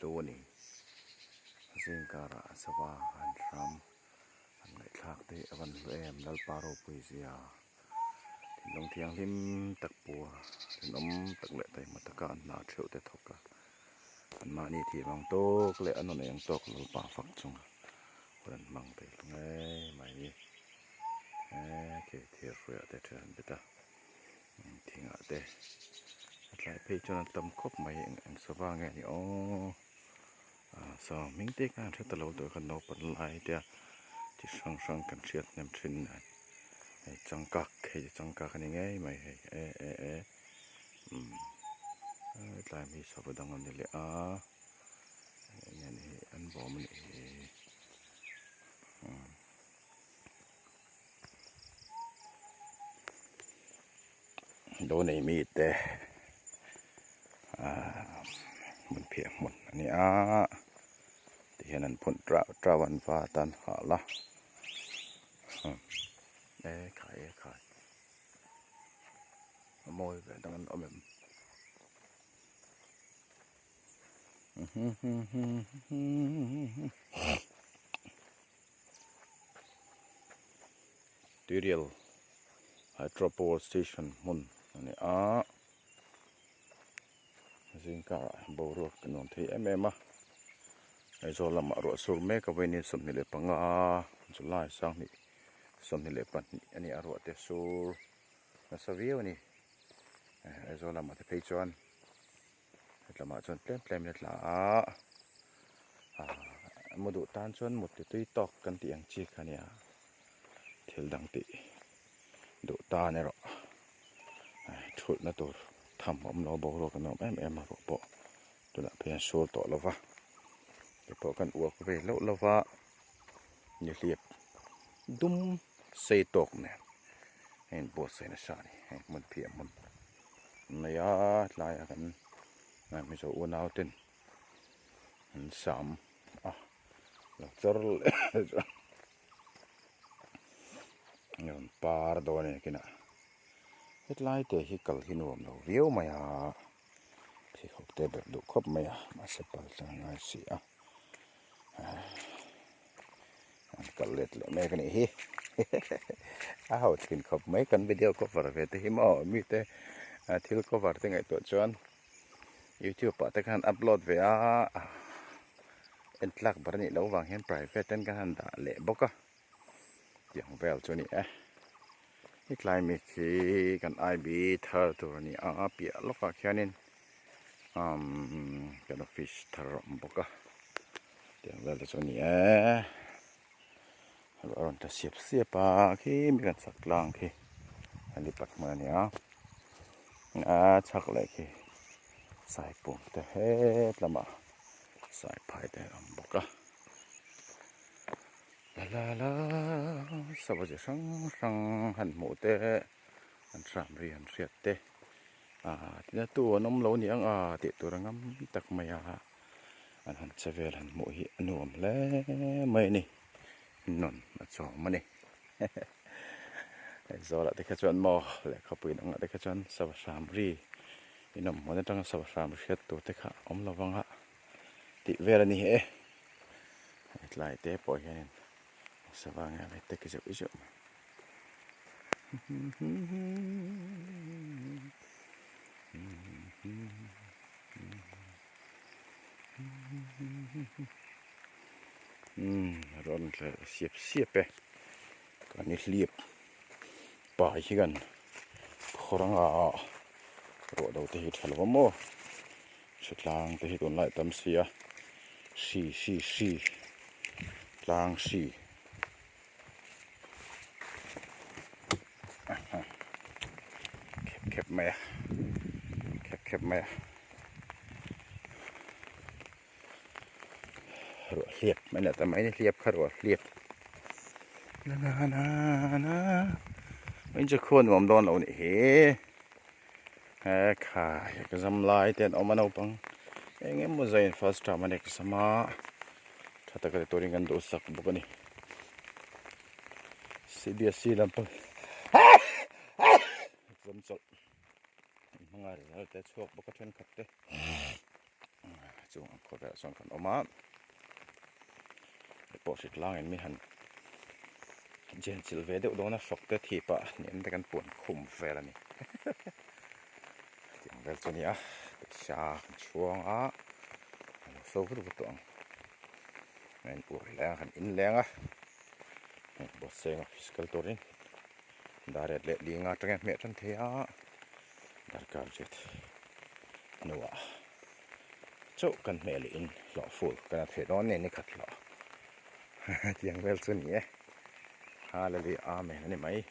lu ni zing kara sawa an ram an ngai thak te awan lu em lal paro pui zia tin long thiang lim tak pu tin tak le tai mataka an na theu te thoka an ma ni thi mang tok le anon yang tok lu pa fak chung ran mang te ngai mai ni ke thir ria te than beta thinga te lại phê cho tầm khóc mày anh sờ vang nghe thì ô sao mình tiếc anh rất lâu rồi còn nấu bận lại đi chỉ sang sang cần chiết nem chín này trăng cặc này nghe mày lại mi sao vừa đang ăn đi lẹ nghe này ăn bò mình đồ này mi têมันเพียงหมดอันนี้ที่เห็นนั้นพ่นตราวันฟ้าตันหาละขายโมยไปดังนั้นเอาแบบดิเรียลไฮโดรโปสเตชันมุนอันนี้ซิงการ์บอรุกันนนที่มาไอโซลามารัวสุรเมกับเวนิสมนิเลปังจุลายสังนี่สมนิเลปันอันนี้อรัวเตสูรมาสวีวนี่ไอโซลามาที่เพจอนละมาจนเพลมนี่ละมาดูตานจนหมดที่ตอกกันที่ยังจีกันเนี่ยเทลดังติดูตาเนี่ยหรอชุดนั่นตัวทำผมเราบอกเรากันน้องมาบอกตัวละเพียงโซลต่อแล้ววะเดี๋ยวพอกันอวกไปแล้ววะเนี่ยเรียบดุมเซตกเนี่ยเห็นบทเซนชานี่เห็นมันเพียงมันเนี่ยลายกันไม่ใช่อ้วนเอาเต็นสามแล้วจรเลยเนี่ยปาร์ดเนี่ยกินเฮ็ดลายเตะฮิกลฮินวมเราวิวมาที่เขาเตะแบบดุครบมามาเสพลงานสิกัลเล็ดเลยแม่กันนี่เอาทิ้งครบไม่กันวิดีโอก็ฟาร์เวทที่มามีแต่ที่ก็ฟาร์ตั้งไงตัวจวนYouTube ปะแต่การอัพโหลดเวียเอ็นลักบาร์นี่เราวางเห็น private ตั้งกันด่าเละบกอย่างเวลจวนนี่นี่กลายมีขี้กันไอบีเธอตัวนี้เปียลูกก็แค่นี้กันฟิชเธอรำบกอย่างเวลจวนนี่เราจะเสียบปะขี้มีกันสักลางขี้อันนี้ปักมาเนี่ยชักเลยขี้ใส่ปุ่มแต่เฮ็ดละมาใส่ไผ่แต่รำบกลาสวัสดีสังหันหมูเตะอันสามเรียนเสียเตะที่นั่นตัวน้องเหลาเนี่ยติดตัวรังตักไม่อันหันเสวียนหันหมูหินวมแล้วไม่นี่นนมาสองมานี่ไอ้โซละที่ขจรมอเลยเขาปืนอังที่ขจรสวัสดิ์สามรีอินมมันต้องสวัสดิ์สามเสียตัวที่ข้าระวังติเวลานี่หลายเตะปล่อยกันสว่างอะไรแต่ก็จะอีกร้อนเลยเสียบไปกันนี่เรียบป่ายที่กันพรังรัวดาวที่หิดฮัลโหลโม่สุดลางที่หิดคนไล่ตำเสียสีลางสีเข็บไหมเข็บไหมรัวเรียบไม่เนี่ยแต่ไม่ได้เรียบค่ะรัวเรียบนะไม่จะควรผมโดนเราเนี่ยค่ะอยากจะทำลายแต่เอามาเอาปังเงี้ยมันจะอินฟาสตรามันเอกสมาถ้าตะกันตัวนี้กันดูสักบุกนี่CBSC lampang Zamsol mga rin, ito suwak baka chen kapte chung ko ve son kan oma deposit lang en mi han jen chil ve de dona sok te thi pa nen de kan pun khum ve la ni tiang vel chu ni a sha chuang a so vu vu tong en ur la han in lenga bo senga fiscal torin daret le linga tang me chan the a dar kar jet nuwa chỗ cần mẹ lịn lọ phổi cần phải đó nên cái khát lọ tiếng vel xuân nhé ha là đi à mẹ này mấy